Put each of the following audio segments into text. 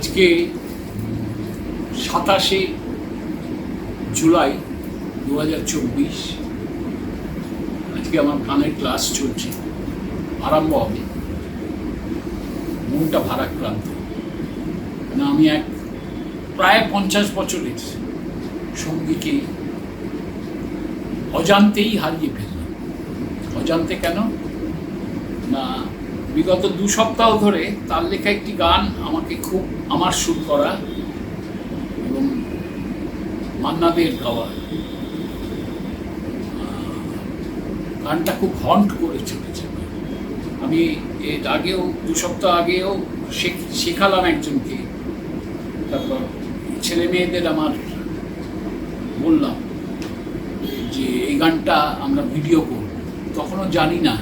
আজকে 27শে জুলাই 2024। আজকে আমার গানের ক্লাস চলছে, আরম্ভ হবে। মনটা ভারাক্রান্ত, না আমি এক প্রায় 50 বছরের সঙ্গীকে অজান্তেই হারিয়ে ফেললাম। অজান্তে কেন না, বিগত 2 সপ্তাহ ধরে তার লেখা একটি গান আমাকে খুব আমার সুর করা এবং মান্নাদের গাওয়া গানটা খুব হন্ট করে চলেছে। আমি এর আগেও 2 সপ্তাহ আগেও শেখালাম একজনকে, তারপর ছেলে মেয়েদের আমার বললাম যে এই গানটা আমরা ভিডিও করব। তখনও জানি না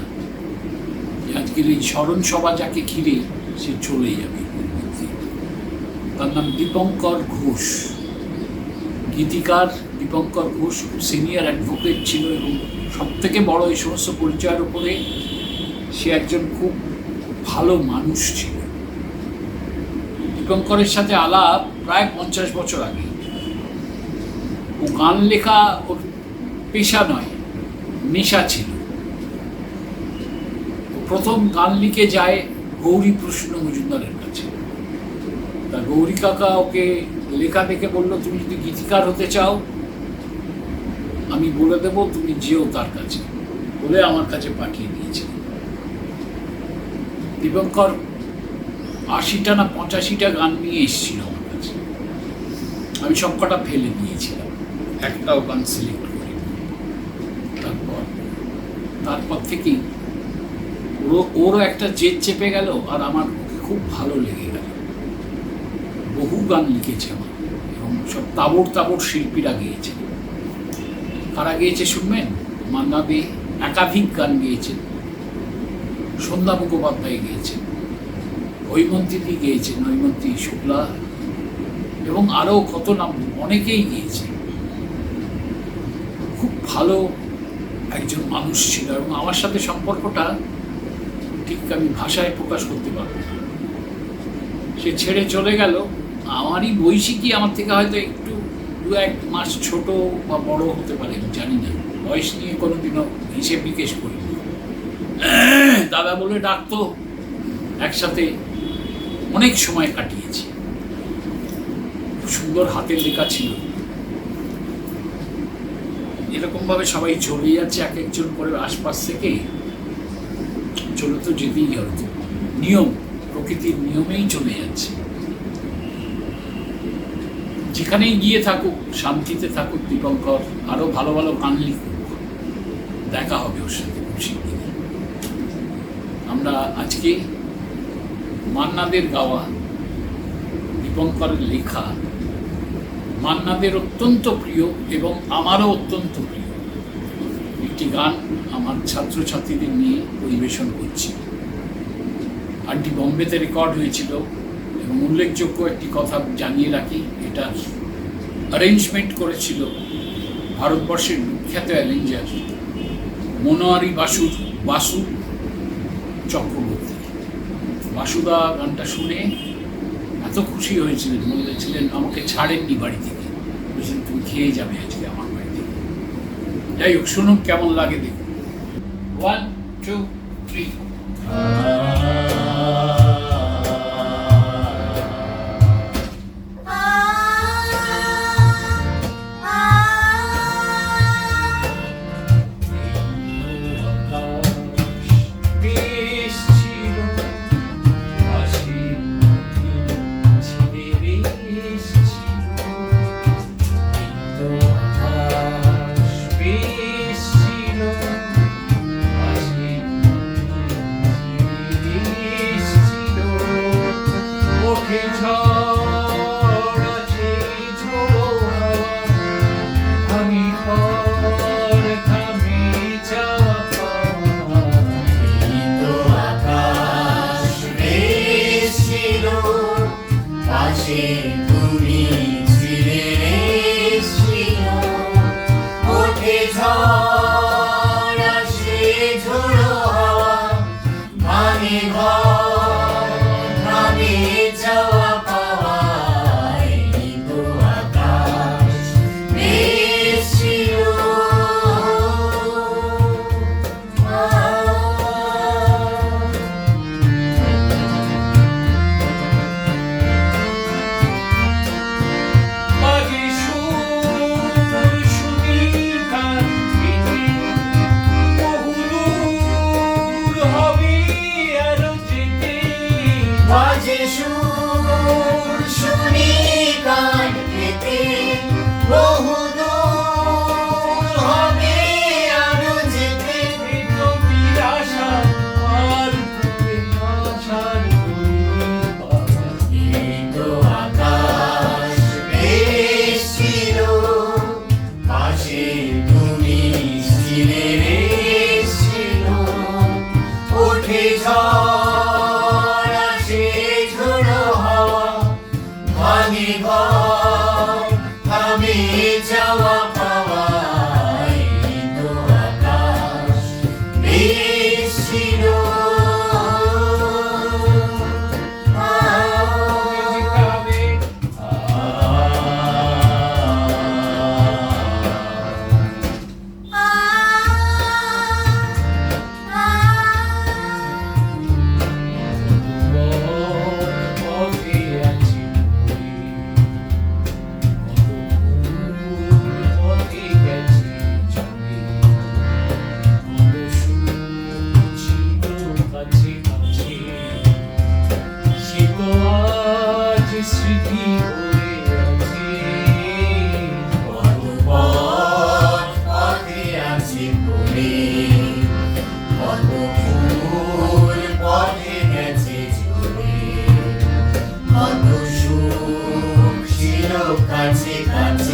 আজকের এই স্মরণ সভা যাকে ঘিরে সে চলে যাবে। তার নাম দীপঙ্কর ঘোষ, গীতিকার দীপঙ্কর ঘোষ, সিনিয়র অ্যাডভোকেট ছিল এবং সবথেকে বড় এই সমস্ত পরিচয়ের উপরে সে একজন খুব ভালো মানুষ ছিল। দীপঙ্করের সাথে আলাপ প্রায় 50 বছর আগে। ও গান লেখা ওর পেশা নয়, নেশা ছিল। প্রথম গান লিখে যায় গৌরী প্রসন্ন মজুমদারের কাছে। তা গৌরী কাকা ওকে লেখা দেখে বলল, তুমি যদি গীতিকার হতে চাও আমি বলে দেব, তুমি যেও তার কাছে, বলে আমার কাছে পাঠিয়ে দিয়েছে। দীপঙ্কর 80টা না 85টা গান নিয়ে এসেছিল আমার কাছে। আমি সবকটা ফেলে দিয়েছিলাম, একটাও গান সিলেক্ট করি। তারপর থেকেই ওরও একটা জেদ চেপে গেল, আর আমার খুব ভালো লেগে গেল। বহু গান লিখেছে আমার, এবং সব তাবড় তাবড় শিল্পীরা গেয়েছে। কারা গেয়েছে শুনবেন? মান্না দে একাধিক গান গেয়েছেন, সন্ধ্যা মুখোপাধ্যায় গেয়েছেন, হৈমন্তী গেয়েছেন, হৈমন্তী শুক্লা, এবং আরও কত নাম, অনেকেই গিয়েছে। খুব ভালো একজন মানুষ ছিল, এবং আমার সাথে সম্পর্কটা ঠিক আমি ভাষায় প্রকাশ করতে পারবো না। সে ছেড়ে চলে গেল। আমারই বয়সী, আমার থেকে হয়তো একটু 2-1 মাস ছোট বা বড় হতে পারে, আমি জানি না। বয়স নিয়ে কোনোদিনও হিসেব নিকেশ করিনি। দাদা বলে ডাকতো, একসাথে অনেক সময় কাটিয়েছি। সুন্দর হাতের লেখা ছিল। এরকমভাবে সবাই চলে যাচ্ছে এক একজন করে আশপাশ থেকে। চলে তো যেতেই হতো, নিয়ম, প্রকৃতির নিয়মেই চলে যাচ্ছে। যেখানেই গিয়ে থাকুক, শান্তিতে থাকুক দীপঙ্কর, আরো ভালো ভালো গান লিখুক, দেখা হবে ওর সাথে খুব শিগগিরই। আমরা আজকে মান্নাদের গাওয়া, দীপঙ্করের লেখা, মান্নাদের অত্যন্ত প্রিয় এবং আমারও অত্যন্ত প্রিয় একটি গান আমার ছাত্রছাত্রীদের নিয়ে পরিবেশন করছি। গানটি বম্বেতে রেকর্ড হয়েছিল, এবং উল্লেখযোগ্য একটি কথা জানিয়ে রাখি, এটা অ্যারেঞ্জমেন্ট করেছিল ভারতবর্ষের বিখ্যাত অ্যারেঞ্জার মনোয়ারি বাসু চক্রবর্তী। বাসুদা গানটা শুনে এত খুশি হয়েছিলেন, বলেছিলেন আমাকে ছাড়েননি বাড়ি থেকে, বলেছিলেন তুমি খেয়ে যাবে আজকে আমার বাড়ি থেকে। যাই হোক, শুনুন কেমন লাগে দেখুন। 1, 2, 3। তুমি ছিলে ছিল, ওঠে ঝড় আসে ঝোড়ো হাওয়া, ভাঙে ঘর ভাঙে যাওয়া পাওয়া। কাছে কাছে